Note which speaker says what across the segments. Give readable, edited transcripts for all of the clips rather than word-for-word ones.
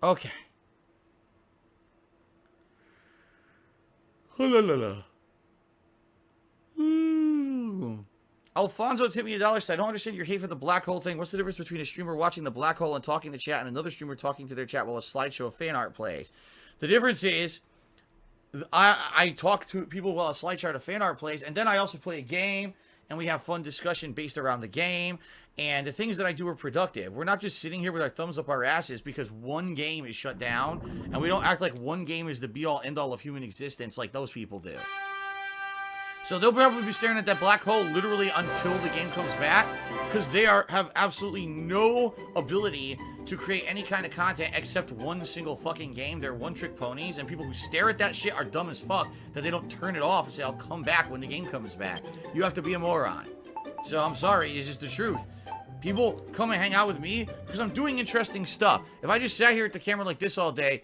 Speaker 1: Okay. La la la. Alfonso tipped me $1. Said, I don't understand your hate for the black hole thing. What's the difference between a streamer watching the black hole and talking to chat and another streamer talking to their chat while a slideshow of fan art plays? The difference is I talk to people while a slideshow of fan art plays, and then I also play a game, and we have fun discussion based around the game, and the things that I do are productive. We're not just sitting here with our thumbs up our asses because one game is shut down, and we don't act like one game is the be-all, end-all of human existence like those people do. So they'll probably be staring at that black hole literally until the game comes back, because they have absolutely no ability to create any kind of content except one single fucking game. They're one-trick ponies, and people who stare at that shit are dumb as fuck that they don't turn it off and say, I'll come back when the game comes back. You have to be a moron. So I'm sorry, it's just the truth. People come and hang out with me because I'm doing interesting stuff. If I just sat here at the camera like this all day,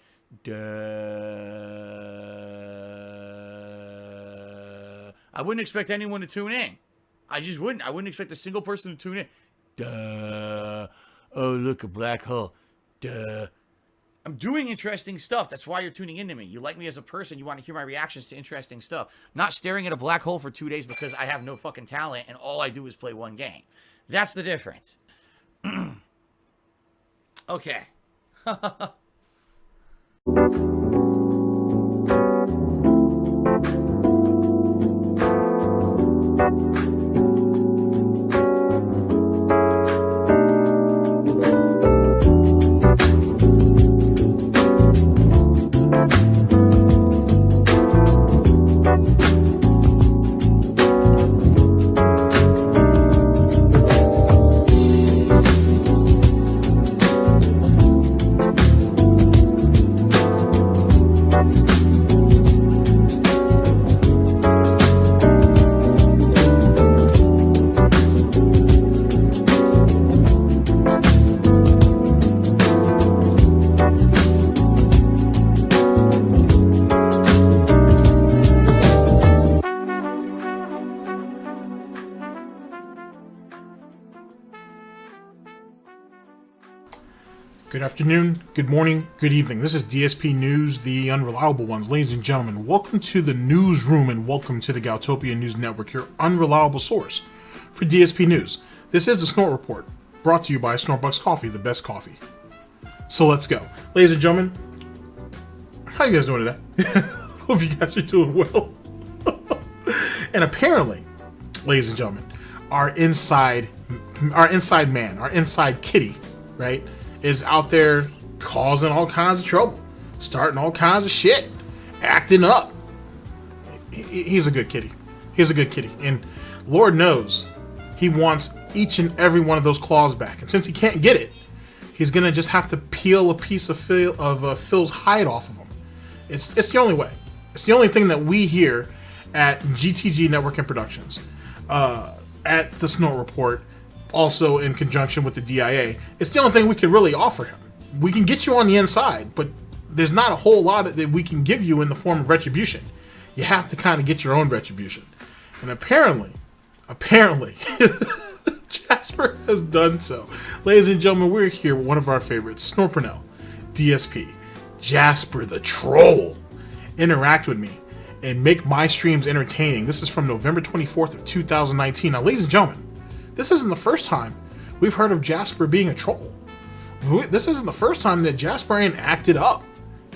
Speaker 1: I wouldn't expect anyone to tune in. I just wouldn't. I wouldn't expect a single person to tune in. Oh, look, a black hole. I'm doing interesting stuff. That's why you're tuning into me. You like me as a person. You want to hear my reactions to interesting stuff. Not staring at a black hole for 2 days because I have no fucking talent and all I do is play one game. That's the difference. Okay.
Speaker 2: Good afternoon, good morning, good evening. This is DSP News, the unreliable ones. Ladies and gentlemen, welcome to the newsroom and welcome to the Goutopia News Network, your unreliable source for DSP News. This is the Snort Report, brought to you by SnortBucks Coffee, the best coffee. So let's go. Ladies and gentlemen, how you guys doing today? Hope you guys are doing well. And apparently, ladies and gentlemen, our inside man, our inside kitty, right, is out there causing all kinds of trouble, starting all kinds of shit, acting up. He's a good kitty. He's a good kitty. And Lord knows he wants each and every one of those claws back. And since he can't get it, he's going to just have to peel a piece of Phil's hide off of him. It's the only way. It's the only thing that we here at GTG Network and Productions, at the Snort Report, also in conjunction with the DIA, it's the only thing we can really offer him. We can get you on the inside, but there's not a whole lot that we can give you in the form of retribution. You have to kind of get your own retribution. And apparently, Jasper has done so. Ladies and gentlemen, we're here with one of our favorites, Snort Burnell, DSP, Jasper the Troll. Interact with me and make my streams entertaining. This is from November 24th of 2019. Now, ladies and gentlemen, this isn't the first time we've heard of Jasper being a troll. This isn't the first time that Jasper ain't acted up,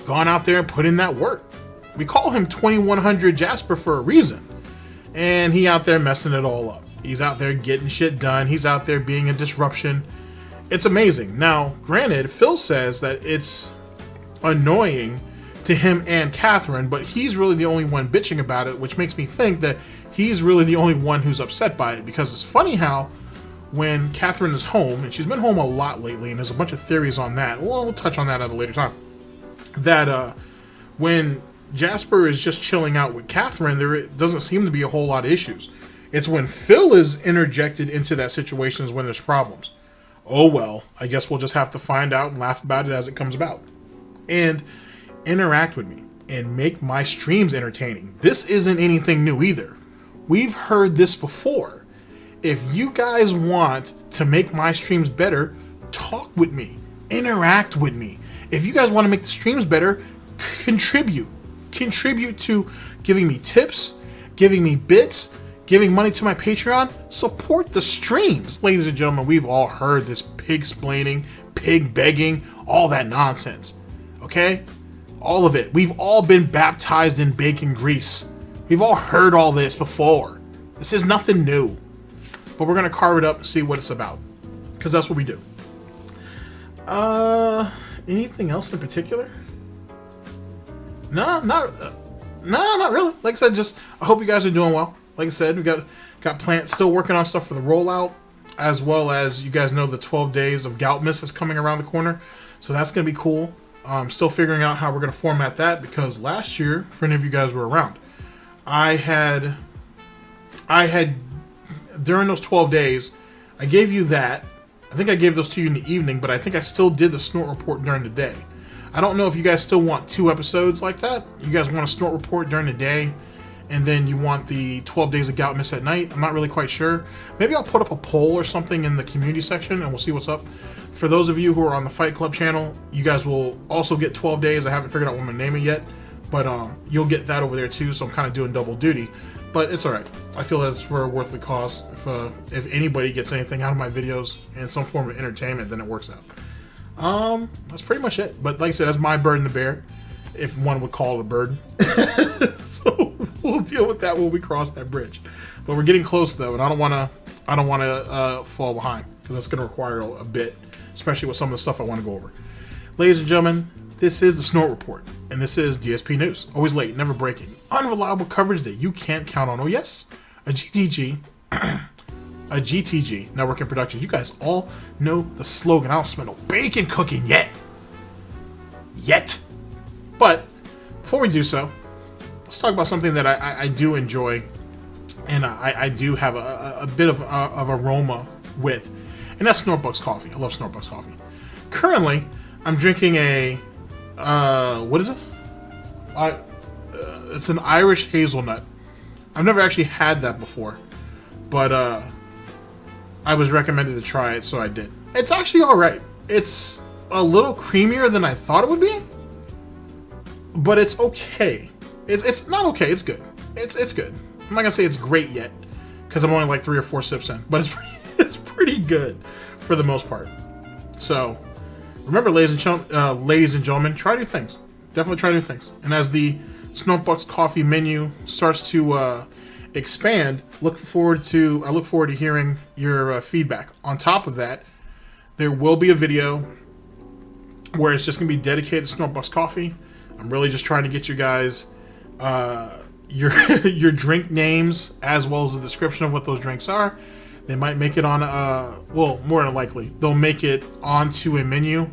Speaker 2: gone out there and put in that work. We call him 2100 Jasper for a reason. And he out there messing it all up. He's out there getting shit done. He's out there being a disruption. It's amazing. Now, granted, Phil says that it's annoying to him and Catherine, but he's really the only one bitching about it, which makes me think that he's really the only one who's upset by it, because it's funny how when Catherine is home, and she's been home a lot lately, and there's a bunch of theories on that, well, we'll touch on that at a later time, that when Jasper is just chilling out with Catherine, there doesn't seem to be a whole lot of issues. It's when Phil is interjected into that situation is when there's problems. Oh well, I guess we'll just have to find out and laugh about it as it comes about. And interact with me and make my streams entertaining. This isn't anything new either. We've heard this before. If you guys want to make my streams better, talk with me, interact with me, If you guys want to make the streams better, contribute to giving me tips, giving me bits, giving money to my Patreon. Support the streams. Ladies and gentlemen, we've all heard this pig-splaining, pig-begging, all that nonsense. Okay? All of it. We've all been baptized in bacon grease. We've all heard all this before. This is nothing new. But we're going to carve it up and see what it's about. Because that's what we do. Anything else in particular? No, not really. Like I said, just I hope you guys are doing well. Like I said, we got Plant still working on stuff for the rollout, as well as you guys know the 12 days of Gout Miss is coming around the corner, so that's gonna be cool. Still figuring out how we're gonna format that, because last year, for any of you guys who were around, I had during those 12 days, I gave you that. I think I gave those to you in the evening, but I think I still did the Snort report during the day. I don't know if you guys still want 2 episodes like that. You guys want a Snort report during the day, and then you want the 12 days of Gout Miss at night. I'm not really quite sure. Maybe I'll put up a poll or something in the community section, and we'll see what's up. For those of you who are on the Fight Club channel, you guys will also get 12 days. I haven't figured out what I'm going to name it yet, but you'll get that over there too, so I'm kind of doing double duty. But it's alright. I feel that's for a worthy cause. If anybody gets anything out of my videos in some form of entertainment, then it works out. That's pretty much it. But like I said, that's my burden to bear, if one would call it a burden. So we'll deal with that when we cross that bridge. But we're getting close though, and I don't want to fall behind, because that's going to require a bit, especially with some of the stuff I want to go over. Ladies and gentlemen, this is the Snort Report, and this is DSP News. Always late, never breaking, unreliable coverage that you can't count on. Oh yes, a GTG, a GTG networking production. You guys all know the slogan. I don't smell no bacon cooking yet. But before we do so, let's talk about something that I do enjoy, and I do have a bit of aroma with, and that's SnortBucks coffee. I love SnortBucks coffee. Currently, I'm drinking a what is it? It's an Irish hazelnut. I've never actually had that before, but I was recommended to try it, so I did. It's actually all right. It's a little creamier than I thought it would be, but it's okay. It's not okay. It's good. It's good. I'm not gonna say it's great yet, because I'm only like 3 or 4 sips in, but it's pretty good for the most part. So remember, ladies and gentlemen, try new things. Definitely try new things. And as the SnortBucks coffee menu starts to expand, I look forward to hearing your feedback. On top of that, there will be a video where it's just gonna be dedicated to SnortBucks coffee. I'm really just trying to get you guys your drink names, as well as the description of what those drinks are. They might make it on well, more than likely they'll make it onto a menu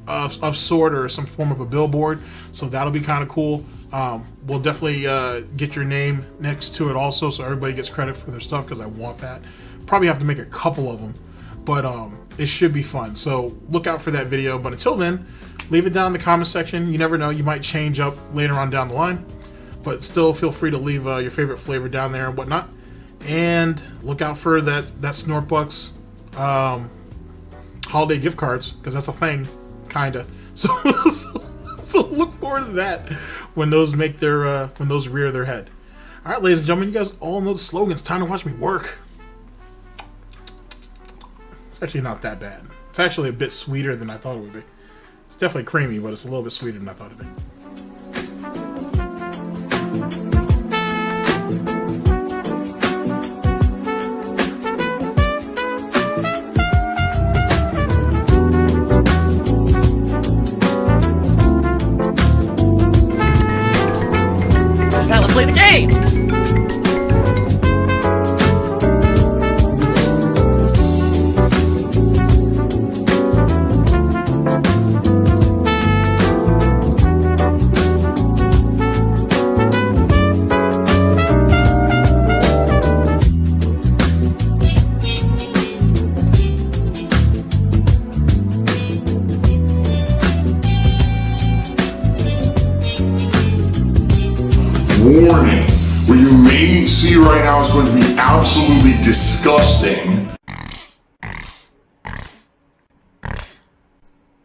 Speaker 2: of sort, or some form of a billboard, so that'll be kind of cool. We'll definitely get your name next to it also, so everybody gets credit for their stuff, because I want that. Probably have to make a couple of them, but it should be fun, so look out for that video. But until then, leave it down in the comment section. You never know, you might change up later on down the line, but still feel free to leave your favorite flavor down there and whatnot. And look out for that SnortBucks holiday gift cards, because that's a thing, kinda. So look forward to that when those make their when those rear their head. All right, ladies and gentlemen, you guys all know the slogan. It's time to watch me work. It's actually not that bad. It's actually a bit sweeter than I thought it would be. It's definitely creamy, but it's a little bit sweeter than I thought it'd be.
Speaker 1: Play the game!
Speaker 3: Warning, what you may see right now is going to be absolutely disgusting.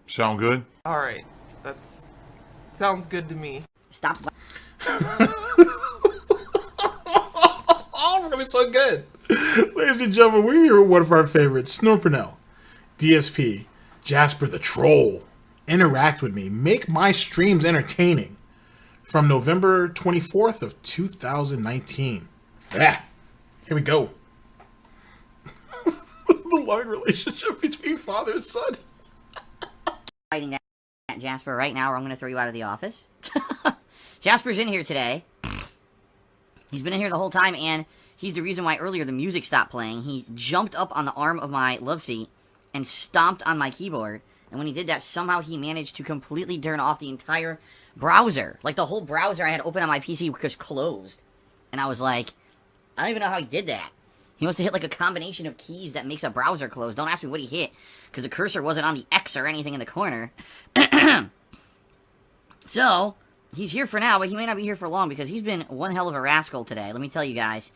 Speaker 3: Sound good?
Speaker 1: Alright.
Speaker 4: That's sounds good to me.
Speaker 5: Stop.
Speaker 2: Oh, it's gonna be so good. Ladies and gentlemen, we're here with one of our favorites, Snort Burnell, DSP, Jasper the Troll. Interact with me. Make my streams entertaining. From November 24th of 2019. Yeah. Here we go. The loving relationship between father and son.
Speaker 5: Fighting that Jasper right now, or I'm going to throw you out of the office. Jasper's in here today. He's been in here the whole time, and he's the reason why earlier the music stopped playing. He jumped up on the arm of my love seat and stomped on my keyboard. And when he did that, somehow he managed to completely turn off the entire browser. Like, the whole browser I had open on my PC was closed. And I was like, I don't even know how he did that. He must have hit, like, a combination of keys that makes a browser close. Don't ask me what he hit, because the cursor wasn't on the X or anything in the corner. So, he's here for now, but he may not be here for long, because he's been one hell of a rascal today. Let me tell you guys.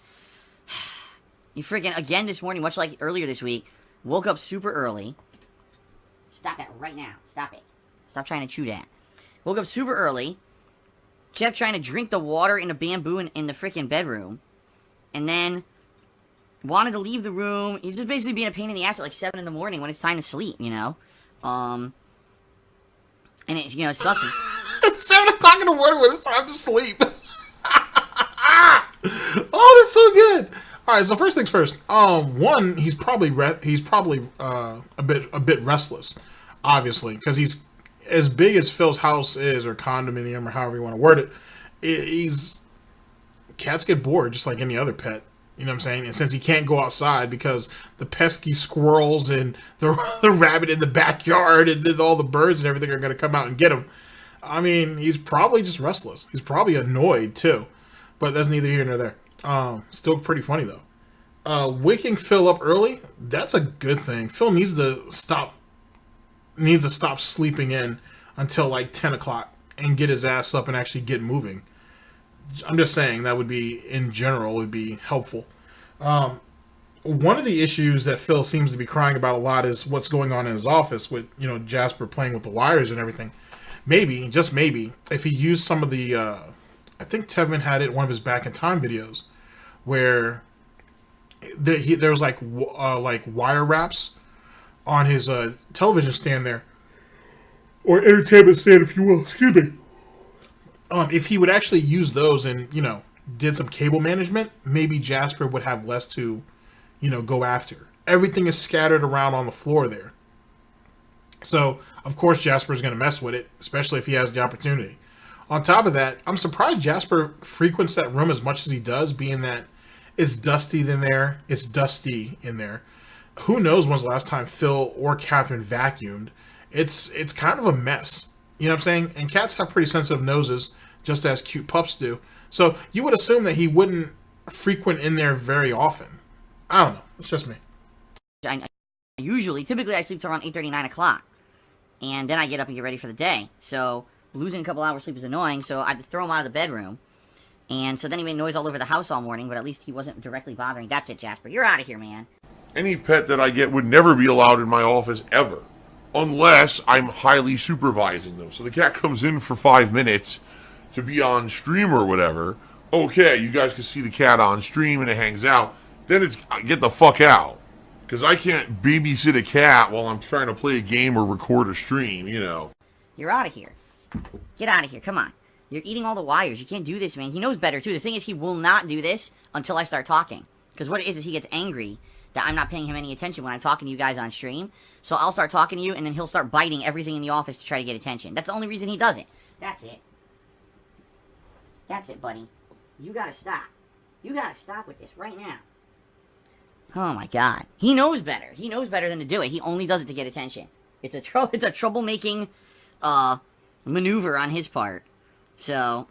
Speaker 5: He freaking, again this morning, much like earlier this week, woke up super early. Stop that right now. Stop it. Stop trying to chew that. Woke up super early. Kept trying to drink the water in the bamboo in the freaking bedroom. And then wanted to leave the room. He was just basically being a pain in the ass at like 7 in the morning when it's time to sleep, you know? And it, you know, sucks.
Speaker 2: It's 7 o'clock in the morning when it's time to sleep. Oh, that's so good. All right, so first things first. One, he's probably a bit restless, obviously, because he's as big as Phil's house is, or condominium, or however you want to word it. Cats get bored just like any other pet. You know what I'm saying? And since he can't go outside because the pesky squirrels and the rabbit in the backyard and then all the birds and everything are going to come out and get him, I mean, he's probably just restless. He's probably annoyed too, but that's neither here nor there. Still pretty funny though. Waking Phil up early, that's a good thing. Phil needs to stop sleeping in until like 10 o'clock and get his ass up and actually get moving. I'm just saying that would be, in general, would be helpful. One of the issues that Phil seems to be crying about a lot is what's going on in his office with, you know, Jasper playing with the wires and everything. Maybe, just maybe, if he used some of the, I think Tevin had it in one of his Back in Time videos, where there was like wire wraps on his television stand there, or entertainment stand, if you will. Excuse me. If he would actually use those and, you know, did some cable management, maybe Jasper would have less to, you know, go after. Everything is scattered around on the floor there. So, of course, Jasper is going to mess with it, especially if he has the opportunity. On top of that, I'm surprised Jasper frequents that room as much as he does, being that it's dusty in there. It's dusty in there. Who knows when's the last time Phil or Catherine vacuumed? It's kind of a mess. You know what I'm saying? And cats have pretty sensitive noses, just as cute pups do. So you would assume that he wouldn't frequent in there very often. I don't know. It's just me.
Speaker 5: Typically I sleep till around 8:30, 9 o'clock. And then I get up and get ready for the day. So losing a couple hours sleep is annoying, so I had to throw him out of the bedroom. And so then he made noise all over the house all morning, but at least he wasn't directly bothering. That's it, Jasper. You're out of here, man.
Speaker 6: Any pet that I get would never be allowed in my office ever, unless I'm highly supervising them. So the cat comes in for 5 minutes to be on stream or whatever. Okay, you guys can see the cat on stream and it hangs out. Then it's get the fuck out. Because I can't babysit a cat while I'm trying to play a game or record a stream, you know.
Speaker 5: You're out of here. Get out of here. Come on. You're eating all the wires. You can't do this, man. He knows better, too. The thing is, he will not do this until I start talking. Because what it is he gets angry that I'm not paying him any attention when I'm talking to you guys on stream. So I'll start talking to you, and then he'll start biting everything in the office to try to get attention. That's the only reason he does it. That's it. That's it, buddy. You gotta stop. You gotta stop with this right now. Oh, my God. He knows better. He knows better than to do it. He only does it to get attention. It's a troublemaking maneuver on his part. So,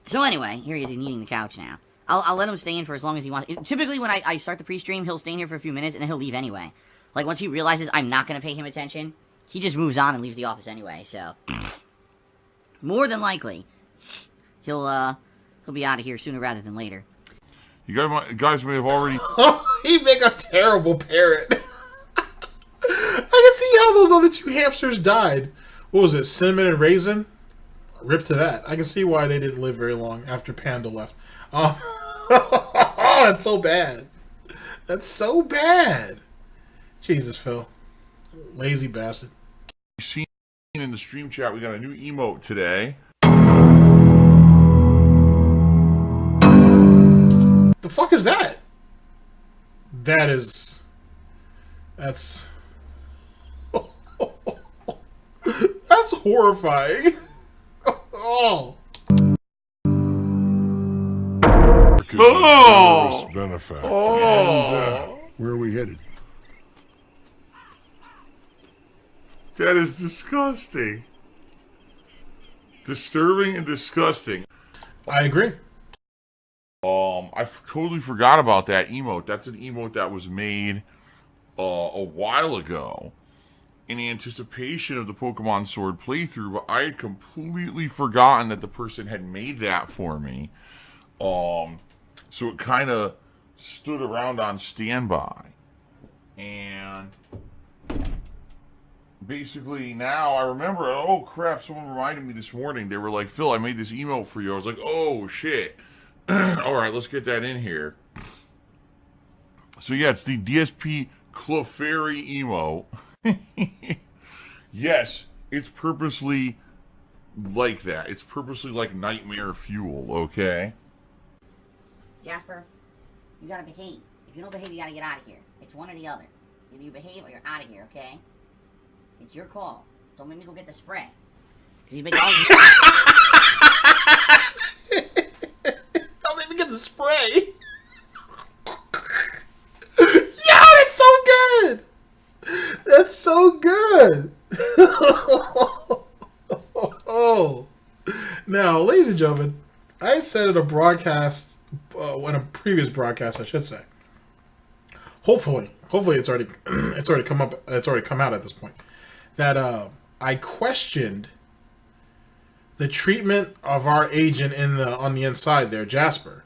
Speaker 5: so anyway, here he is. He's eating the couch now. I'll let him stay in for as long as he wants. Typically, when I start the pre-stream, he'll stay in here for a few minutes, and then he'll leave anyway. Like, once he realizes I'm not going to pay him attention, he just moves on and leaves the office anyway, so. More than likely, he'll be out of here sooner rather than later.
Speaker 6: You guys may have already...
Speaker 2: He make a terrible parrot. I can see how those other 2 hamsters died. what was it, cinnamon and raisin? Rip to that. I can see why they didn't live very long after Panda left. Oh, that's so bad. That's so bad. Jesus, Phil. Lazy bastard.
Speaker 6: Seen in the stream chat, we got a new emote today.
Speaker 2: The fuck is that? That's that's horrifying. Oh.
Speaker 6: Oh!
Speaker 7: Benefactor.
Speaker 6: Oh!
Speaker 7: Where are we headed?
Speaker 6: That is disgusting. Disturbing and disgusting.
Speaker 2: I agree.
Speaker 6: I totally forgot about that emote. That's an emote that was made a while ago in anticipation of the Pokemon Sword playthrough, but I had completely forgotten that the person had made that for me. So it kind of stood around on standby. And basically now I remember, oh crap, someone reminded me this morning. They were like, Phil, I made this emote for you. I was like, oh shit. Alright, let's get that in here. So yeah, it's the DSP Clefairy emote. Yes, it's purposely like that. It's purposely like nightmare fuel, okay?
Speaker 5: Jasper, you gotta behave. If you don't behave, you gotta get out of here. It's one or the other. Either you behave or you're out of here, okay? It's your call. Don't make me go get the spray. Because he's making all
Speaker 2: Don't let me get the spray. Yeah, that's so good. That's so good. Oh. Now, ladies and gentlemen, I said in a broadcast, in a previous broadcast, I should say. Hopefully it's already come out at this point. That I questioned the treatment of our agent on the inside there, Jasper,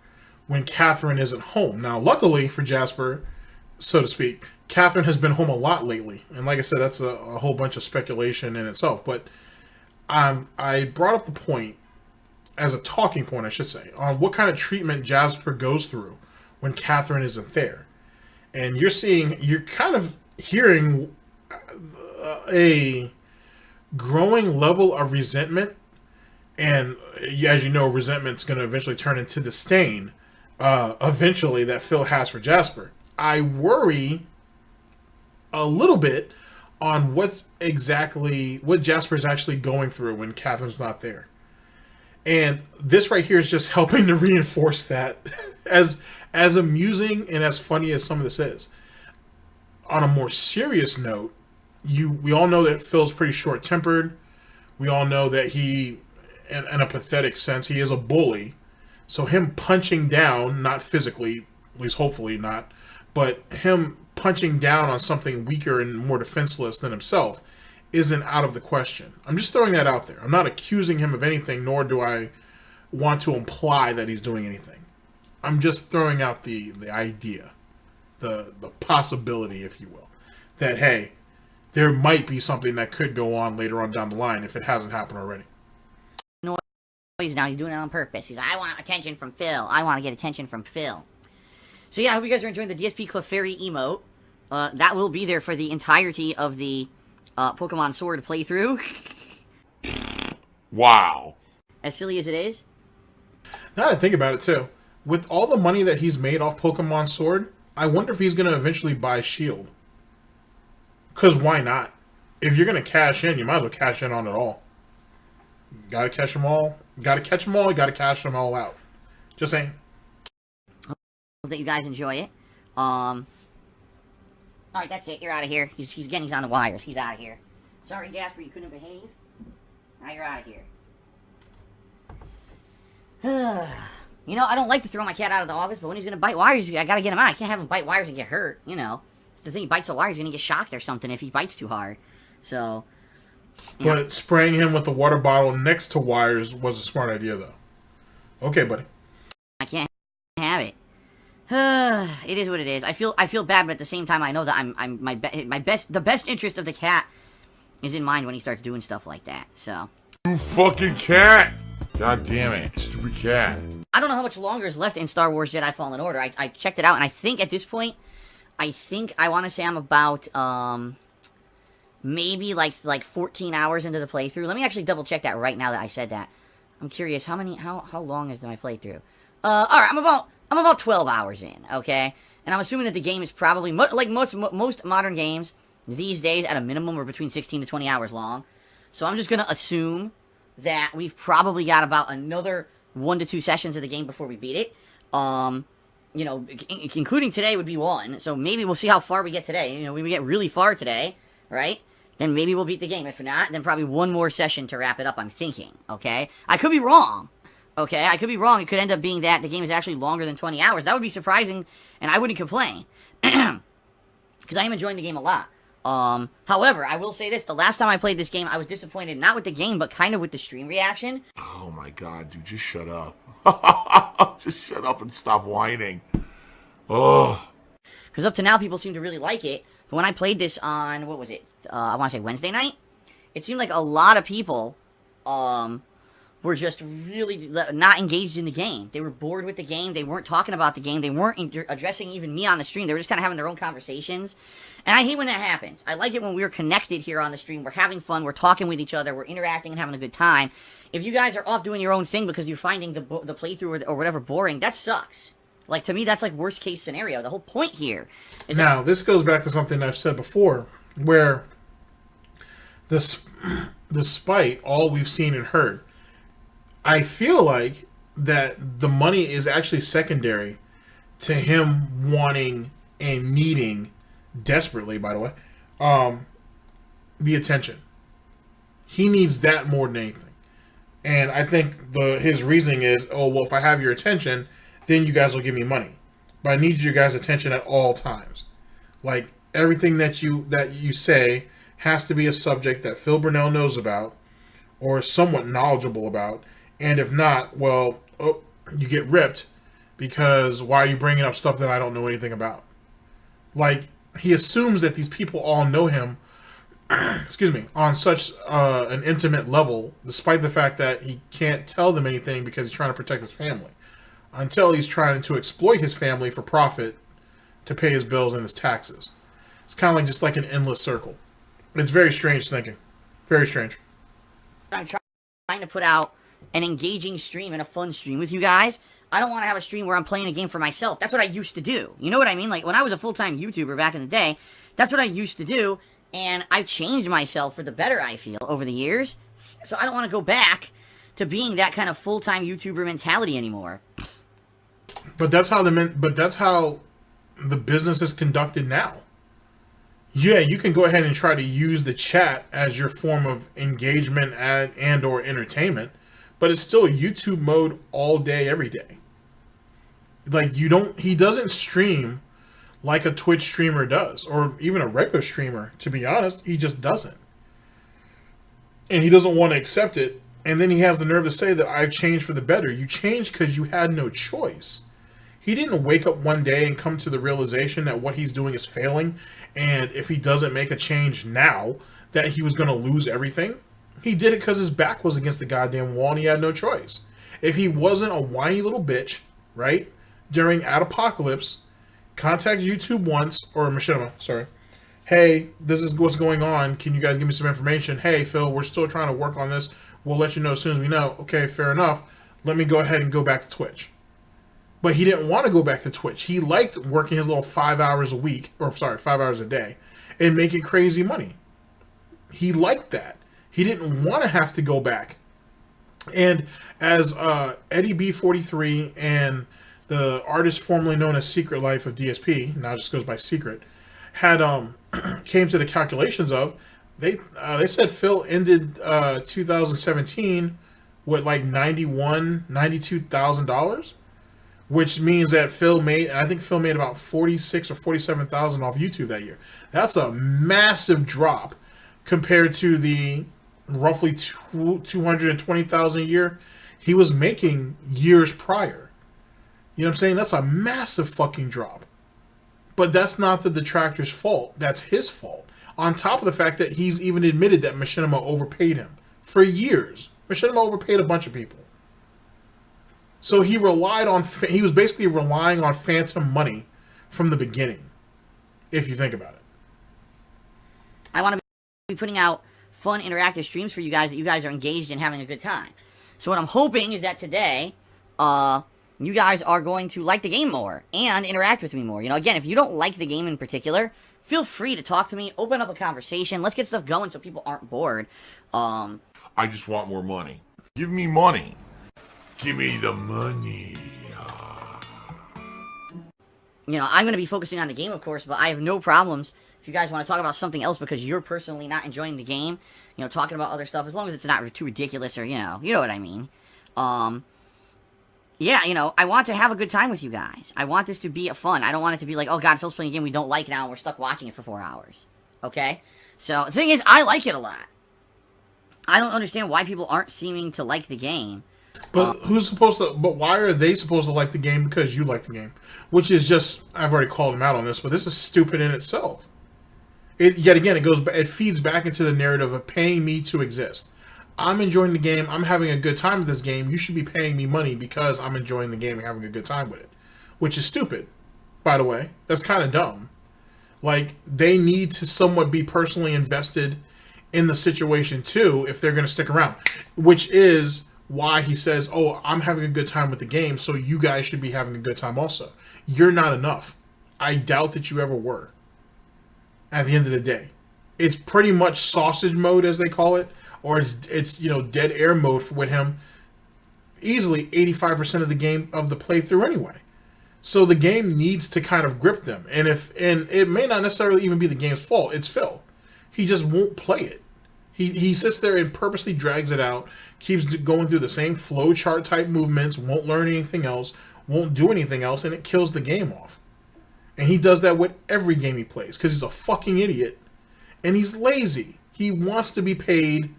Speaker 2: when Catherine isn't home. Now, luckily for Jasper, so to speak, Catherine has been home a lot lately, and like I said, that's a whole bunch of speculation in itself. But I brought up the point as a talking point, I should say, on what kind of treatment Jasper goes through when Catherine isn't there, and you're kind of hearing a growing level of resentment. And as you know, resentment's going to eventually turn into disdain, eventually, that Phil has for Jasper. I worry a little bit on what Jasper is actually going through when Catherine's not there. And this right here is just helping to reinforce that. As amusing and as funny as some of this is, on a more serious note, we all know that Phil's pretty short-tempered. We all know that he, in a pathetic sense, he is a bully. So him punching down, not physically, at least hopefully not, but him punching down on something weaker and more defenseless than himself isn't out of the question. I'm just throwing that out there. I'm not accusing him of anything, nor do I want to imply that he's doing anything. I'm just throwing out the idea, the possibility, if you will, that, hey, there might be something that could go on later on down the line if it hasn't happened already.
Speaker 5: noise now. He's doing it on purpose. He's like, I want attention from Phil. I want to get attention from Phil. So yeah, I hope you guys are enjoying the DSP Clefairy emote. That will be there for the entirety of the Pokemon Sword playthrough.
Speaker 6: Wow.
Speaker 5: As silly as it is.
Speaker 2: Now that I think about it too, with all the money that he's made off Pokemon Sword, I wonder if he's going to eventually buy Shield. Because why not? If you're going to cash in, you might as well cash in on it all. Gotta catch them all. Gotta catch them all. You gotta cash them all out. Just saying.
Speaker 5: Hope that you guys enjoy it. Alright, that's it. You're out of here. He's on the wires. He's out of here. Sorry, Jasper, you couldn't behave. Now you're out of here. You know, I don't like to throw my cat out of the office, but when he's gonna bite wires, I gotta get him out. I can't have him bite wires and get hurt, you know. It's the thing, he bites the wires, he's gonna get shocked or something if he bites too hard. So...
Speaker 2: But spraying him with the water bottle next to wires was a smart idea, though. Okay, buddy.
Speaker 5: I can't have it. It is what it is. I feel bad, but at the same time, I know that the best interest of the cat is in mind when he starts doing stuff like that. So.
Speaker 6: You fucking cat! God damn it, stupid cat.
Speaker 5: I don't know how much longer is left in Star Wars Jedi Fallen Order. I checked it out, and I think at this point, I want to say I'm about, maybe like 14 hours into the playthrough. Let me actually double check that right now that I said that. I'm curious, how long is my playthrough? Alright, I'm about 12 hours in, okay? And I'm assuming that the game is probably, like most modern games these days, at a minimum, are between 16 to 20 hours long. So I'm just gonna assume that we've probably got about another 1 to 2 sessions of the game before we beat it. You know, including today would be 1. So maybe we'll see how far we get today. You know, we get really far today, right? Then maybe we'll beat the game. If not, then probably 1 more session to wrap it up, I'm thinking, okay? I could be wrong, okay? I could be wrong. It could end up being that the game is actually longer than 20 hours. That would be surprising, and I wouldn't complain. Because I am enjoying the game a lot. However, I will say this. The last time I played this game, I was disappointed, not with the game, but kind of with the stream reaction.
Speaker 6: Oh my god, dude, just shut up. Just shut up and stop whining. Ugh.
Speaker 5: Because up to now, people seem to really like it. But when I played this on, what was it? I want to say Wednesday night? It seemed like a lot of people, were just really not engaged in the game. They were bored with the game. They weren't talking about the game. They weren't addressing even me on the stream. They were just kind of having their own conversations. And I hate when that happens. I like it when we're connected here on the stream. We're having fun. We're talking with each other. We're interacting and having a good time. If you guys are off doing your own thing because you're finding the playthrough or whatever boring, that sucks. Like, to me, that's like worst case scenario. The whole point here is
Speaker 2: now, this goes back to something I've said before, where despite all we've seen and heard, I feel like that the money is actually secondary to him wanting and needing desperately, by the way, the attention. He needs that more than anything. And I think his reasoning is, oh, well, if I have your attention, then you guys will give me money. But I need your guys' attention at all times. Like, everything that you say has to be a subject that Phil Burnell knows about or is somewhat knowledgeable about. And if not, well, you get ripped because why are you bringing up stuff that I don't know anything about? Like, he assumes that these people all know him, excuse me, on such an intimate level, despite the fact that he can't tell them anything because he's trying to protect his family. Until he's trying to exploit his family for profit to pay his bills and his taxes. It's kind of like just like an endless circle. It's very strange thinking. Very strange.
Speaker 5: I'm trying to put out an engaging stream and a fun stream with you guys. I don't want to have a stream where I'm playing a game for myself. That's what I used to do. You know what I mean? Like, when I was a full-time YouTuber back in the day, that's what I used to do. And I've changed myself for the better, I feel, over the years. So I don't want to go back to being that kind of full-time YouTuber mentality anymore.
Speaker 2: But that's how the business is conducted now. Yeah, you can go ahead and try to use the chat as your form of engagement and or entertainment, but it's still YouTube mode all day, every day. Like, he doesn't stream like a Twitch streamer does, or even a regular streamer, to be honest. He just doesn't. And he doesn't want to accept it, and then he has the nerve to say that I've changed for the better. You changed because you had no choice. He didn't wake up one day and come to the realization that what he's doing is failing, and if he doesn't make a change now, that he was going to lose everything. He did it because his back was against the goddamn wall and he had no choice. If he wasn't a whiny little bitch, right, during Apocalypse, contact YouTube once, or Machinima, sorry. Hey, this is what's going on. Can you guys give me some information? Hey, Phil, we're still trying to work on this. We'll let you know as soon as we know. Okay, fair enough. Let me go ahead and go back to Twitch. But he didn't want to go back to Twitch. He liked working his little 5 hours a week, or sorry, 5 hours a day, and making crazy money. He liked that. He didn't want to have to go back. And as Eddie B43 and the artist formerly known as Secret Life of DSP, now just goes by Secret, had came to the calculations of, they said Phil ended 2017 with like $92,000, which means that I think Phil made about 46 or 47,000 off YouTube that year. That's a massive drop compared to the roughly 220,000 a year he was making years prior. You know what I'm saying? That's a massive fucking drop. But that's not the Detractor's fault. That's his fault. On top of the fact that he's even admitted that Machinima overpaid him for years. Machinima overpaid a bunch of people. So he was basically relying on phantom money from the beginning, if you think about it.
Speaker 5: I want to be putting out fun, interactive streams for you guys that you guys are engaged in having a good time. So what I'm hoping is that today, you guys are going to like the game more and interact with me more. You know, again, if you don't like the game in particular, feel free to talk to me, open up a conversation. Let's get stuff going so people aren't bored.
Speaker 6: I just want more money. Give me money. Give me the money.
Speaker 5: You know, I'm going to be focusing on the game, of course, but I have no problems if you guys want to talk about something else because you're personally not enjoying the game, you know, talking about other stuff, as long as it's not too ridiculous or, you know what I mean. Yeah, you know, I want to have a good time with you guys. I want this to be fun. I don't want it to be like, oh god, Phil's playing a game we don't like now and we're stuck watching it for 4 hours. Okay? So, the thing is, I like it a lot. I don't understand why people aren't seeming to like the game.
Speaker 2: But why are they supposed to like the game because you like the game? Which is just, I've already called them out on this, but this is stupid in itself. Yet again, it feeds back into the narrative of paying me to exist. I'm enjoying the game. I'm having a good time with this game. You should be paying me money because I'm enjoying the game and having a good time with it. Which is stupid, by the way. That's kind of dumb. Like, they need to somewhat be personally invested in the situation, too, if they're going to stick around. Which is why he says, oh, I'm having a good time with the game, so you guys should be having a good time also. You're not enough. I doubt that you ever were. At the end of the day. It's pretty much sausage mode, as they call it. Or it's you know, dead air mode with him. Easily 85% of the game of the playthrough anyway. So the game needs to kind of grip them. And it may not necessarily even be the game's fault. It's Phil. He just won't play it. He sits there and purposely drags it out, keeps going through the same flowchart type movements, won't learn anything else, won't do anything else, and it kills the game off. And he does that with every game he plays because he's a fucking idiot. And he's lazy. He wants to be paid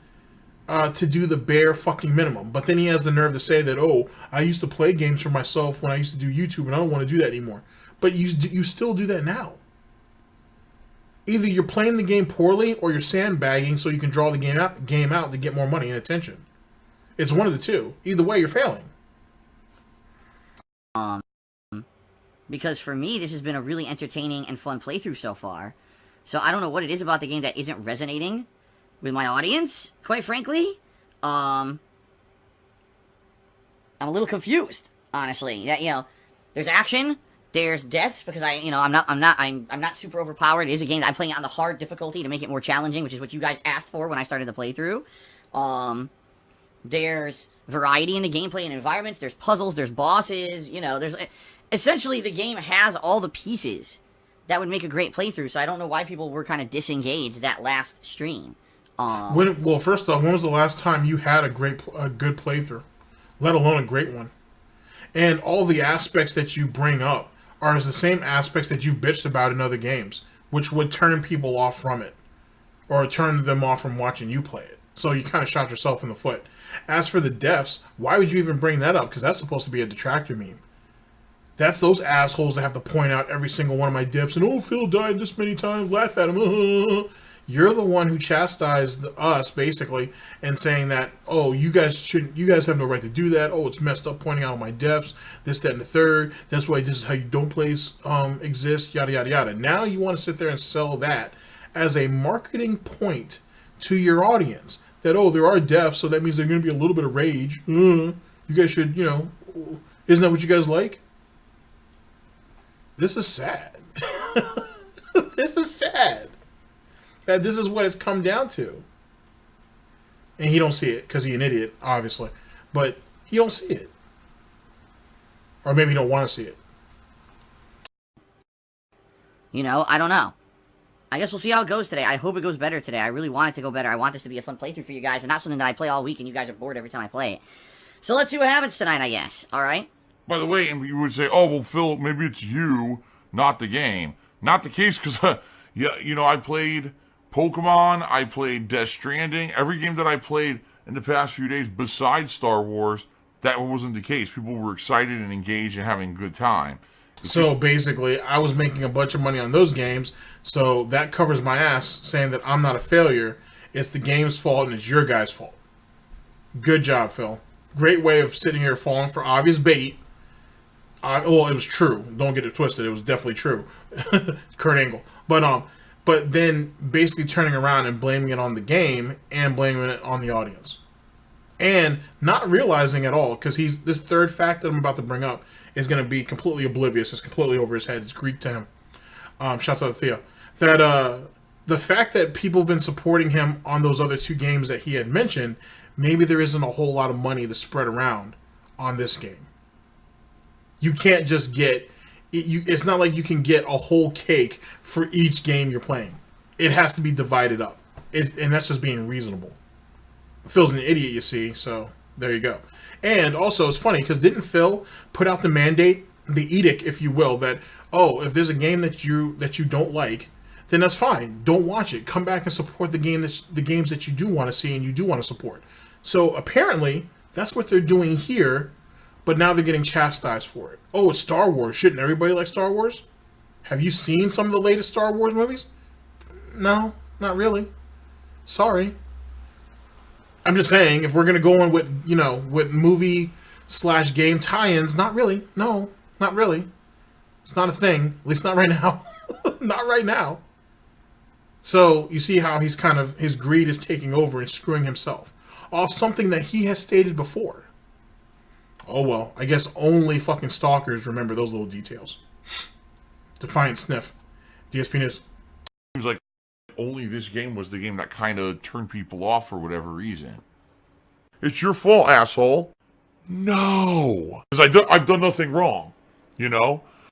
Speaker 2: to do the bare fucking minimum. But then he has the nerve to say that, oh, I used to play games for myself when I used to do YouTube and I don't want to do that anymore. But you still do that now. Either you're playing the game poorly or you're sandbagging so you can draw the game out to get more money and attention. It's one of the two. Either way, you're failing.
Speaker 5: Because for me, this has been a really entertaining and fun playthrough so far. So I don't know what it is about the game that isn't resonating with my audience, quite frankly. I'm a little confused, honestly. That, you know, there's action, there's deaths, because I'm not super overpowered. It is a game that I'm playing on the hard difficulty to make it more challenging, which is what you guys asked for when I started the playthrough. There's variety in the gameplay and environments, there's puzzles, there's bosses, you know, there's... Essentially, the game has all the pieces that would make a great playthrough, so I don't know why people were kind of disengaged that last stream.
Speaker 2: Well, first off, when was the last time you had a good playthrough, let alone a great one? And all the aspects that you bring up are the same aspects that you've bitched about in other games, which would turn people off from it, or turn them off from watching you play it. So you kind of shot yourself in the foot. As for the deaths, why would you even bring that up? Because that's supposed to be a Detractor meme. That's those assholes that have to point out every single one of my deaths and, oh, Phil died this many times, laugh at him. You're the one who chastised us, basically, and saying that, oh, you guys have no right to do that. Oh, it's messed up pointing out all my deaths, this, that, and the third. That's why this is how you don't plays exist, yada, yada, yada. Now you want to sit there and sell that as a marketing point to your audience. That, oh, there are deaths, so that means there's going to be a little bit of rage. You guys should, you know, isn't that what you guys like? This is sad. This is sad. That this is what it's come down to. And he don't see it because he's an idiot, obviously. But he don't see it. Or maybe he don't want to see it.
Speaker 5: You know, I don't know. I guess we'll see how it goes today. I hope it goes better today. I really want it to go better. I want this to be a fun playthrough for you guys and not something that I play all week and you guys are bored every time I play it. So let's see what happens tonight, I guess. Alright?
Speaker 6: By the way, and you would say, oh, well, Phil, maybe it's you, not the game. Not the case, because, yeah, you know, I played Pokemon, I played Death Stranding, every game that I played in the past few days besides Star Wars, that wasn't the case. People were excited and engaged and having a good time.
Speaker 2: So basically, I was making a bunch of money on those games, so that covers my ass saying that I'm not a failure. It's the game's fault and it's your guys' fault. Good job, Phil. Great way of sitting here falling for obvious bait. Well, it was true. Don't get it twisted. It was definitely true. Kurt Angle. But then basically turning around and blaming it on the game and blaming it on the audience. And not realizing at all, because this third fact that I'm about to bring up is going to be completely oblivious. It's completely over his head. It's Greek to him. Shouts out to Theo. That the fact that people have been supporting him on those other 2 games that he had mentioned, maybe there isn't a whole lot of money to spread around on this game. You can't just get... It's not like you can get a whole cake for each game you're playing. It has to be divided up. And that's just being reasonable. Phil's an idiot, you see, so there you go. And also, it's funny, because didn't Phil put out the mandate, the edict, if you will, that, oh, if there's a game that you don't like, then that's fine. Don't watch it. Come back and support the games that you do want to see and you do want to support. So apparently, that's what they're doing here, but now they're getting chastised for it. Oh, it's Star Wars. Shouldn't everybody like Star Wars? Have you seen some of the latest Star Wars movies? No, not really. Sorry. I'm just saying, if we're going to go on with, with movie/game tie-ins, not really. No, not really. It's not a thing. At least not right now. Not right now. So, you see how his greed is taking over and screwing himself off something that he has stated before. Oh well, I guess only fucking stalkers remember those little details. Defiant Sniff. DSP News.
Speaker 6: Seems like only this game was the game that kind of turned people off for whatever reason. It's your fault, asshole. No. Because I've done nothing wrong. It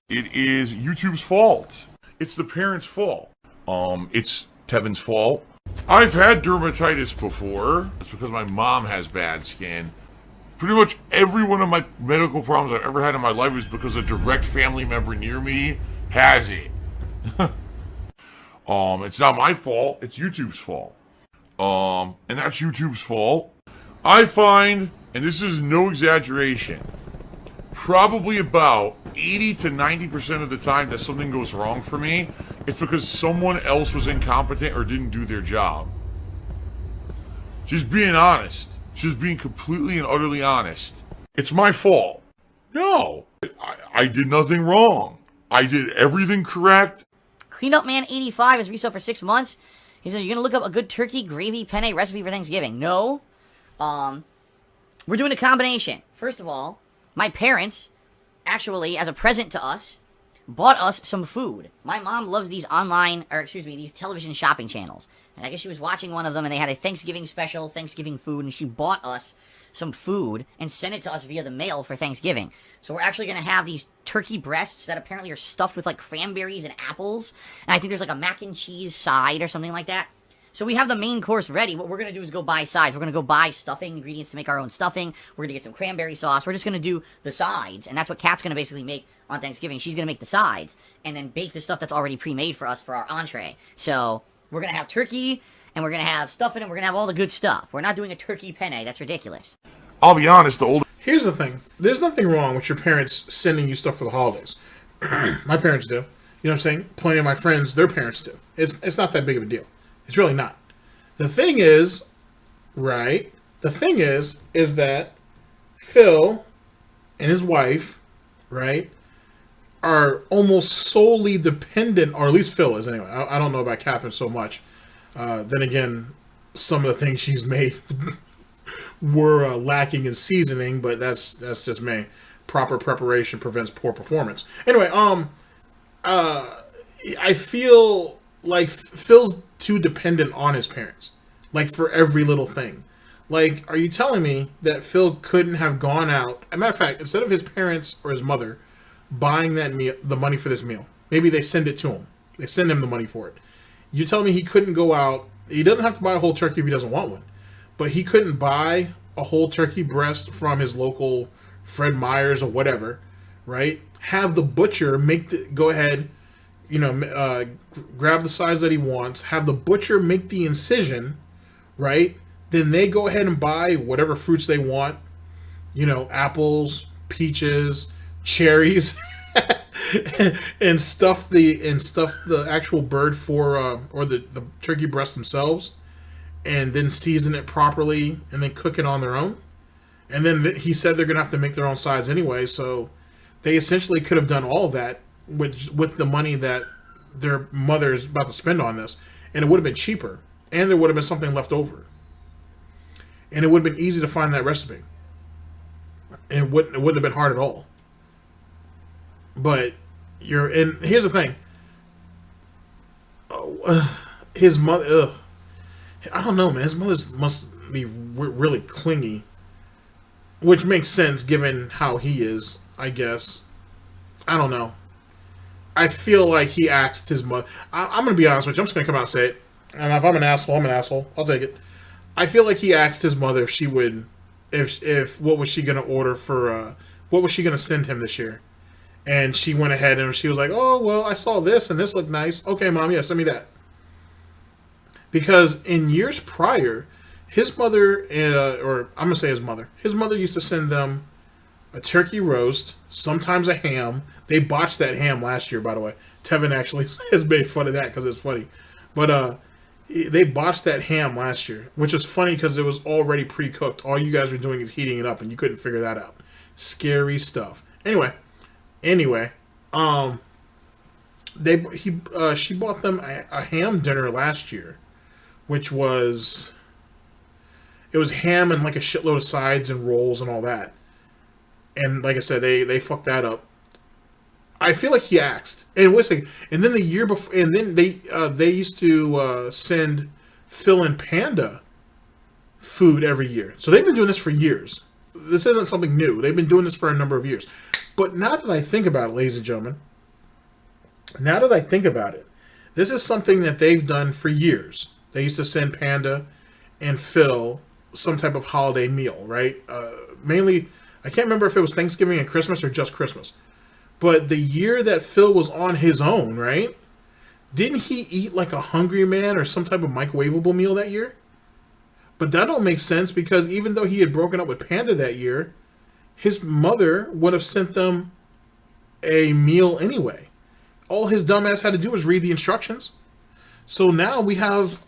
Speaker 6: is YouTube's fault. It's the parents' fault. It's Tevin's fault. I've had dermatitis before. It's because my mom has bad skin. Pretty much every one of my medical problems I've ever had in my life is because a direct family member near me has it. It's not my fault. It's YouTube's fault. And that's YouTube's fault. I find, and this is no exaggeration, probably about 80 to 90% of the time that something goes wrong for me, it's because someone else was incompetent or didn't do their job. Just being honest. Just being completely and utterly honest. It's my fault. No. I did nothing wrong. I did everything correct.
Speaker 5: Clean Up Man 85 is resale for 6 months. He said, you're going to look up a good turkey gravy penne recipe for Thanksgiving. No. We're doing a combination. First of all, my parents, actually, as a present to us, bought us some food. My mom loves these these television shopping channels. And I guess she was watching one of them and they had a Thanksgiving special, Thanksgiving food, and she bought us some food and sent it to us via the mail for Thanksgiving. So we're actually going to have these turkey breasts that apparently are stuffed with like cranberries and apples. And I think there's like a mac and cheese side or something like that. So we have the main course ready. What we're going to do is go buy sides. We're going to go buy stuffing, ingredients to make our own stuffing. We're going to get some cranberry sauce. We're just going to do the sides. And that's what Kat's going to basically make on Thanksgiving. She's going to make the sides and then bake the stuff that's already pre-made for us for our entree. So we're going to have turkey and we're going to have stuffing and we're going to have all the good stuff. We're not doing a turkey penne. That's ridiculous.
Speaker 6: I'll be honest,
Speaker 2: Here's the thing. There's nothing wrong with your parents sending you stuff for the holidays. My parents do. You know what I'm saying? Plenty of my friends, their parents do. It's not that big of a deal. It's really not. The thing is, right? The thing is that Phil and his wife, right, are almost solely dependent, or at least Phil is anyway. I don't know about Catherine so much. Then again, some of the things she's made were lacking in seasoning, but that's just me. Proper preparation prevents poor performance. Anyway, I feel like Phil's too dependent on his parents, like for every little thing. Like, are you telling me that Phil couldn't have gone out? As a matter of fact, instead of his parents or his mother buying that meal, the money for this meal, maybe they send it to him. They send him the money for it. You telling me he couldn't go out? He doesn't have to buy a whole turkey if he doesn't want one, but he couldn't buy a whole turkey breast from his local Fred Meyer's or whatever, right? Have the butcher go ahead, grab the size that he wants, have the butcher make the incision, right? Then they go ahead and buy whatever fruits they want, apples, peaches, cherries, and stuff the actual bird for or the turkey breasts themselves, and then season it properly and then cook it on their own. And then he said they're gonna have to make their own sides anyway, so they essentially could have done all of that with the money that their mother is about to spend on this, and it would have been cheaper, and there would have been something left over, and it would have been easy to find that recipe. And it wouldn't have been hard at all. But and here's the thing. His mother, I don't know, man. His mother must be really clingy, which makes sense given how he is, I guess. I don't know. I feel like he asked his mother. I'm going to be honest with you. I'm just going to come out and say it. And if I'm an asshole, I'm an asshole. I'll take it. I feel like he asked his mother if she would, if what was she going to order for, what was she going to send him this year? And she went ahead and she was like, oh, well, I saw this and this looked nice. Okay, Mom, yeah, send me that. Because in years prior, his mother, or I'm going to say his mother used to send them a turkey roast, sometimes a ham. They botched that ham last year, by the way. Tevin actually has made fun of that because it's funny. But they botched that ham last year, which is funny because it was already pre-cooked. All you guys were doing is heating it up, and you couldn't figure that out. Scary stuff. Anyway, she bought them a ham dinner last year, which was, it was ham and like a shitload of sides and rolls and all that. And like I said, they fucked that up. I feel like he asked. And wait a second. And then the year before, and then they used to send Phil and Panda food every year. So they've been doing this for years. This isn't something new. They've been doing this for a number of years. But now that I think about it, ladies and gentlemen, now that I think about it, this is something that they've done for years. They used to send Panda and Phil some type of holiday meal, right? Mainly, I can't remember if it was Thanksgiving and Christmas or just Christmas. But the year that Phil was on his own, right? Didn't he eat like a Hungry Man or some type of microwavable meal that year? But that don't make sense because even though he had broken up with Panda that year, his mother would have sent them a meal anyway. All his dumbass had to do was read the instructions. So now we have,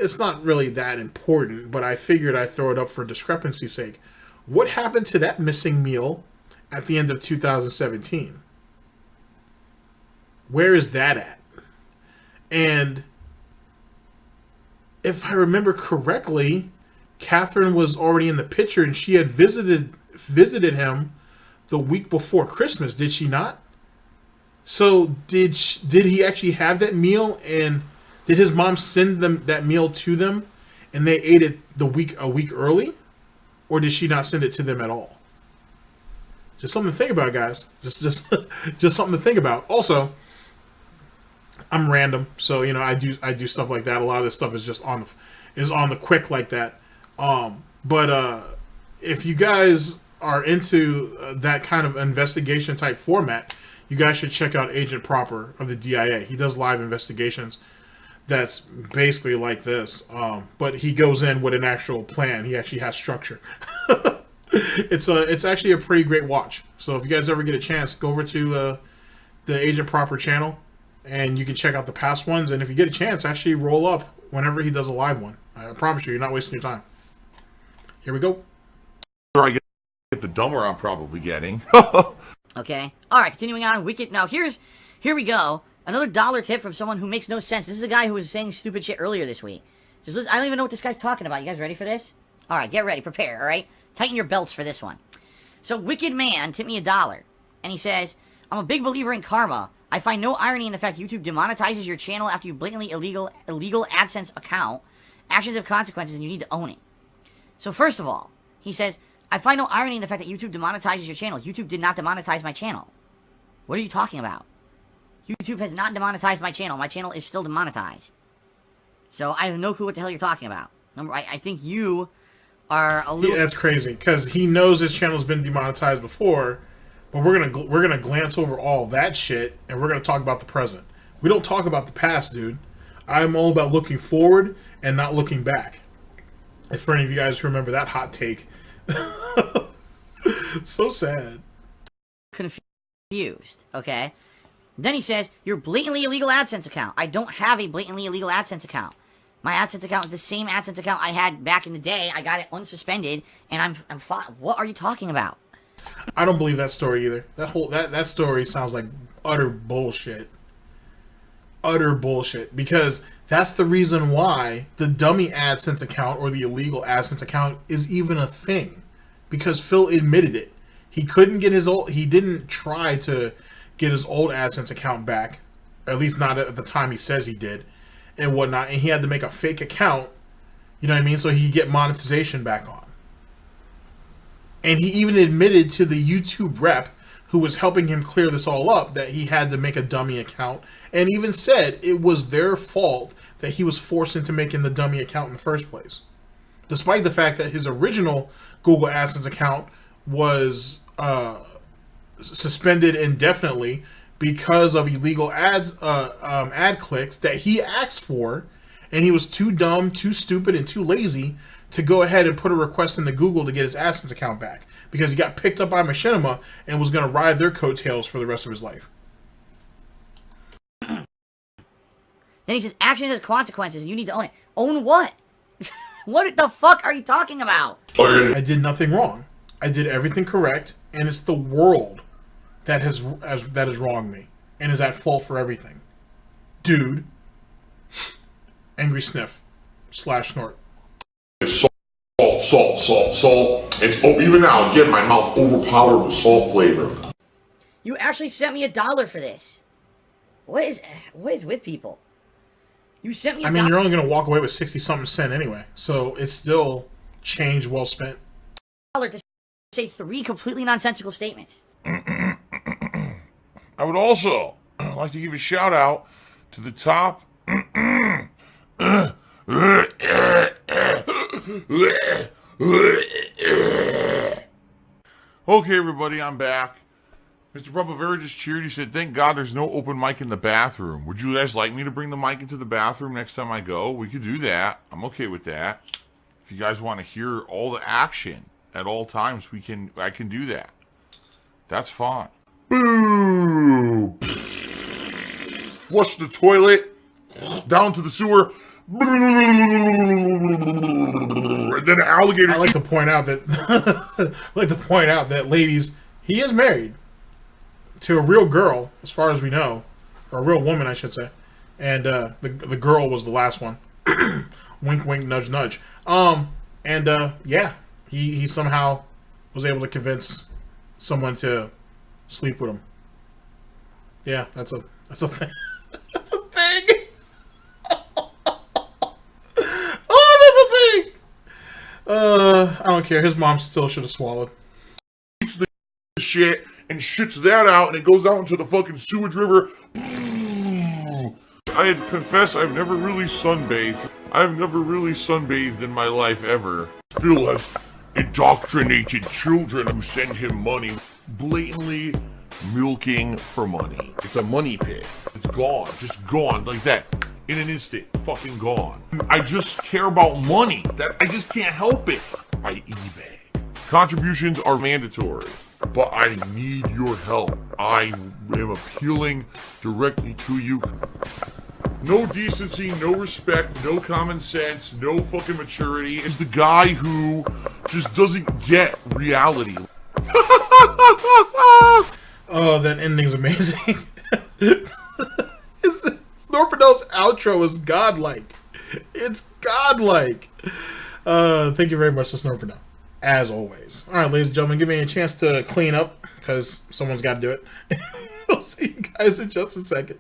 Speaker 2: it's not really that important, but I figured I'd throw it up for discrepancy's sake. What happened to that missing meal at the end of 2017? Where is that at? And if I remember correctly, Catherine was already in the picture and she had visited him the week before Christmas, did she not? So did he actually have that meal, and did his mom send them that meal to them and they ate it a week early? Or did she not send it to them at all? Just something to think about, guys. Just something to think about. Also, I'm random, so you know I do stuff like that. A lot of this stuff is just on the quick like that. But if you guys are into that kind of investigation type format, you guys should check out Agent Proper of the DIA. He does live investigations. That's basically like this, but he goes in with an actual plan. He actually has structure. It's actually a pretty great watch. So if you guys ever get a chance, go over to the Agent Proper channel, and you can check out the past ones. And if you get a chance, actually roll up whenever he does a live one. I promise you're not wasting your time. Here we go.
Speaker 6: I get the dumber I'm probably getting.
Speaker 5: Okay. All right. Continuing on. Wicked. Now here we go. Another dollar tip from someone who makes no sense. This is a guy who was saying stupid shit earlier this week. Just listen, I don't even know what this guy's talking about. You guys ready for this? All right, get ready, prepare, all right? Tighten your belts for this one. So, Wicked Man tipped me $1, and he says, I'm a big believer in karma. I find no irony in the fact YouTube demonetizes your channel after you blatantly illegal AdSense account. Actions have consequences, and you need to own it. So, first of all, he says, I find no irony in the fact that YouTube demonetizes your channel. YouTube did not demonetize my channel. What are you talking about? YouTube has not demonetized my channel. My channel is still demonetized. So I have no clue what the hell you're talking about. I think you are a little...
Speaker 2: Yeah, that's crazy, because he knows his channel's been demonetized before, but we're gonna glance over all that shit, and we're gonna talk about the present. We don't talk about the past, dude. I'm all about looking forward and not looking back. If for any of you guys remember that hot take. So sad.
Speaker 5: Confused confused, okay? Then he says, your blatantly illegal AdSense account. I don't have a blatantly illegal AdSense account. My AdSense account is the same AdSense account I had back in the day. I got it unsuspended, and I'm fine. What are you talking about?
Speaker 2: I don't believe that story either. That story sounds like utter bullshit. Utter bullshit. Because that's the reason why the dummy AdSense account or the illegal AdSense account is even a thing. Because Phil admitted it. He didn't try to get his old AdSense account back. At least not at the time he says he did. And whatnot. And he had to make a fake account. You know what I mean? So he could get monetization back on. And he even admitted to the YouTube rep who was helping him clear this all up that he had to make a dummy account, and even said it was their fault that he was forced into making the dummy account in the first place. Despite the fact that his original Google AdSense account was suspended indefinitely because of illegal ad clicks that he asked for, and he was too dumb, too stupid, and too lazy to go ahead and put a request into Google to get his AdSense account back because he got picked up by Machinima and was going to ride their coattails for the rest of his life.
Speaker 5: Then he says, actions has consequences and you need to own it. Own what? What the fuck are you talking about?
Speaker 2: I did nothing wrong. I did everything correct, and it's the world that has wronged me and is at fault for everything. Dude. Angry Sniff / Snort.
Speaker 3: Salt. Even now, again, my mouth overpowered with salt flavor.
Speaker 5: You actually sent me $1 for this. What is with people? You sent me.
Speaker 2: I mean, you're only gonna walk away with 60-something cent anyway, so it's still change well spent.
Speaker 5: To say 3 completely nonsensical statements.
Speaker 6: I would also like to give a shout out to the top. Okay, everybody, I'm back. Mr. Probavera just cheered. He said, thank God there's no open mic in the bathroom. Would you guys like me to bring the mic into the bathroom next time I go? We could do that. I'm okay with that. If you guys want to hear all the action at all times, I can do that. That's fine.
Speaker 3: Boo! Flush the toilet, down to the sewer, and then an alligator.
Speaker 2: I like to point out that ladies, he is married to a real girl, as far as we know, or a real woman, I should say, and the girl was the last one. Wink, wink, nudge, nudge. Yeah, he somehow was able to convince someone to sleep with him. Yeah, that's a thing. That's a thing. Oh, that's a thing. I don't care. His mom still should have swallowed.
Speaker 3: Eats the shit and shits that out, and it goes out into the fucking sewage river.
Speaker 6: I had confessed I've never really sunbathed. I've never really sunbathed in my life ever.
Speaker 3: Phil has indoctrinated children who send him money.
Speaker 6: Blatantly milking for money.
Speaker 1: It's a money pit.
Speaker 6: It's gone. Just gone like that. In an instant. Fucking gone. I just care about money. I just can't help it.
Speaker 3: By eBay.
Speaker 6: Contributions are mandatory.
Speaker 3: But I need your help. I am appealing directly to you.
Speaker 6: No decency, no respect, no common sense, no fucking maturity. Is the guy who just doesn't get reality.
Speaker 2: Oh, that ending's amazing. Snort Burnell's outro is godlike. It's godlike. Thank you very much to Snort Burnell, as always. All right, ladies and gentlemen, give me a chance to clean up, because someone's got to do it. We'll see you guys in just a second.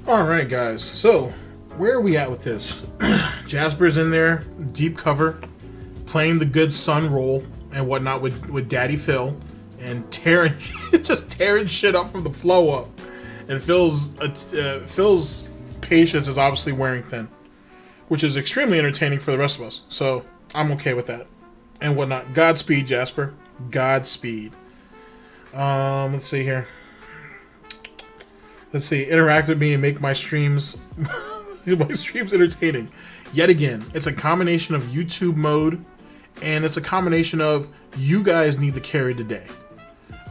Speaker 2: Alright guys, so where are we at with this? Jasper's in there, deep cover, playing the good son role, and whatnot with Daddy Phil and tearing shit up from the flow up. And Phil's patience is obviously wearing thin, which is extremely entertaining for the rest of us. So I'm okay with that and whatnot. Godspeed, Jasper. Godspeed. Let's see here. Let's see. Interact with me and make my streams entertaining. Yet again, it's a combination of YouTube mode, and it's a combination of you guys need to carry the day.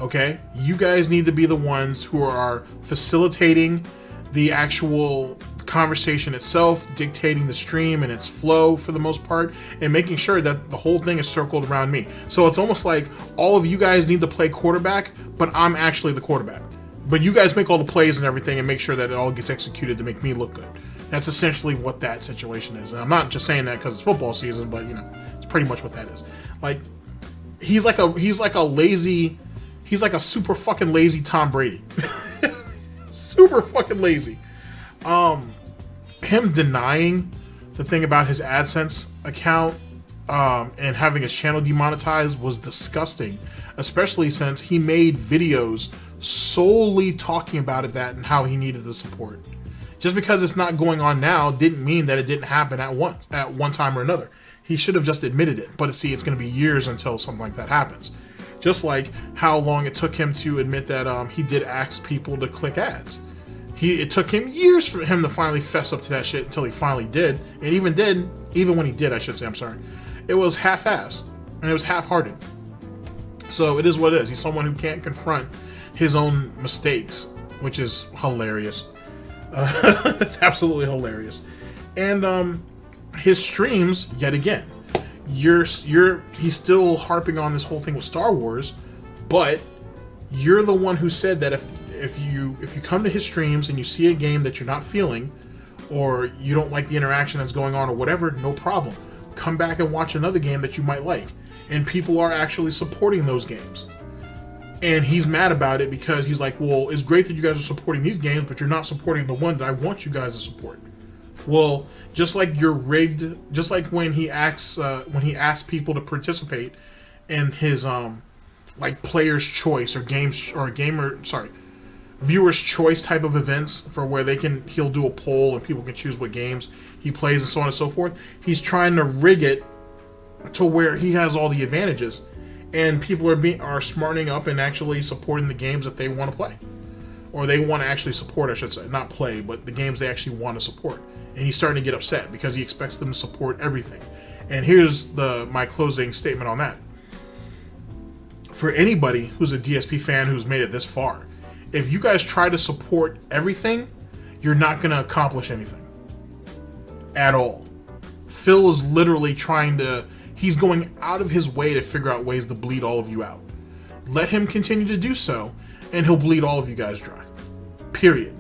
Speaker 2: Okay? You guys need to be the ones who are facilitating the actual conversation itself, dictating the stream and its flow for the most part, and making sure that the whole thing is circled around me. So it's almost like all of you guys need to play quarterback, but I'm actually the quarterback. But you guys make all the plays and everything and make sure that it all gets executed to make me look good. That's essentially what that situation is. And I'm not just saying that because it's football season, but it's pretty much what that is. Like, he's like a super fucking lazy Tom Brady. Super fucking lazy. Him denying the thing about his AdSense account and having his channel demonetized was disgusting, especially since he made videos solely talking about that and how he needed the support. Just because it's not going on now didn't mean that it didn't happen at one time or another. He should have just admitted it. But see, it's going to be years until something like that happens. Just like how long it took him to admit that he did ask people to click ads. It took him years for him to finally fess up to that shit until he finally did. And even when he did, I should say, I'm sorry, it was half-assed and it was half-hearted. So it is what it is. He's someone who can't confront his own mistakes, which is hilarious. It's absolutely hilarious. And his streams, yet again, he's still harping on this whole thing with Star Wars, but you're the one who said that if you come to his streams and you see a game that you're not feeling, or you don't like the interaction that's going on or whatever, no problem. Come back and watch another game that you might like. And people are actually supporting those games. And he's mad about it because he's like, well, it's great that you guys are supporting these games, but you're not supporting the one that I want you guys to support. Well, just like you're rigged, just like when he asks people to participate in his like player's choice or viewer's choice type of events for where he'll do a poll and people can choose what games he plays and so on and so forth. He's trying to rig it to where he has all the advantages, and people are smartening up and actually supporting the games that they want to play, or they want to actually support, I should say, not play, but the games they actually want to support. And he's starting to get upset because he expects them to support everything. And here's my closing statement on that. For anybody who's a DSP fan who's made it this far, if you guys try to support everything, you're not going to accomplish anything at all. Phil is literally he's going out of his way to figure out ways to bleed all of you out. Let him continue to do so, and he'll bleed all of you guys dry. Period.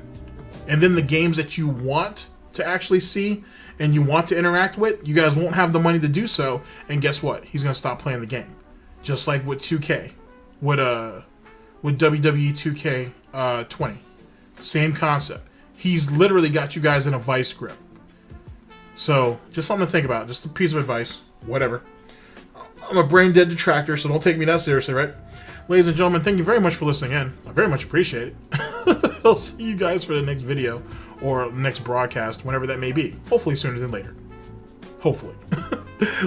Speaker 2: And then the games that you want to actually see and you want to interact with, you guys won't have the money to do so, and guess what? He's going to stop playing the game. Just like with 2K. With WWE 2K 20. Same concept. He's literally got you guys in a vice grip. So, just something to think about. Just a piece of advice. Whatever. I'm a brain dead detractor, so don't take me that seriously, right? Ladies and gentlemen, thank you very much for listening in. I very much appreciate it. I'll see you guys for the next video or next broadcast, whenever that may be. Hopefully sooner than later. Hopefully.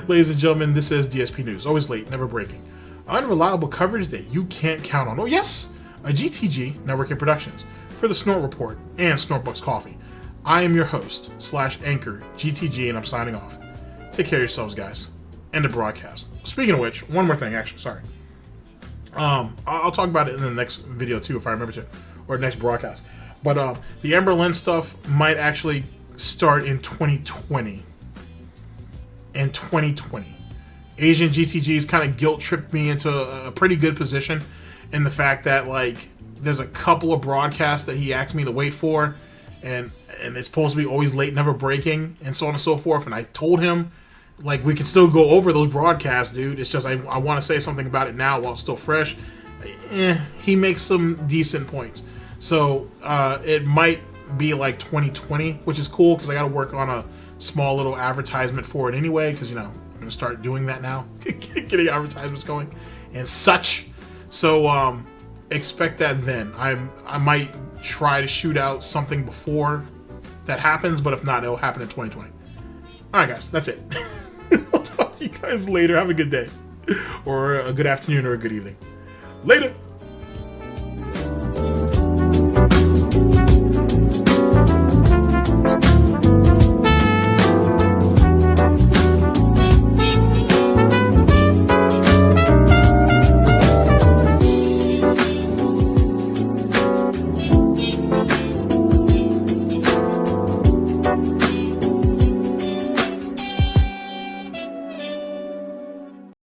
Speaker 2: Ladies and gentlemen, this is DSP News. Always late, never breaking. Unreliable coverage that you can't count on. Oh yes! A GTG Networking Productions for the Snort Report and SnortBucks Coffee. I am your host / anchor GTG, and I'm signing off. Take care of yourselves, guys. End of broadcast. Speaking of which, one more thing, actually, sorry. I'll talk about it in the next video too, if I remember to, or next broadcast. But the Amber Lynn stuff might actually start in 2020. In 2020. Asian GTGs kind of guilt tripped me into a pretty good position in the fact that, like, there's a couple of broadcasts that he asked me to wait for, and it's supposed to be always late, never breaking, and so on and so forth. And I told him, like, we can still go over those broadcasts, dude. It's just I want to say something about it now while it's still fresh. He makes some decent points. So it might be like 2020, which is cool because I got to work on a small little advertisement for it anyway, because, I'm gonna start doing that now, getting advertisements going and such. So expect that then. I might try to shoot out something before that happens, but if not, it'll happen in 2020. All right, guys, that's it. I'll talk to you guys later. Have a good day, or a good afternoon, or a good evening. Later.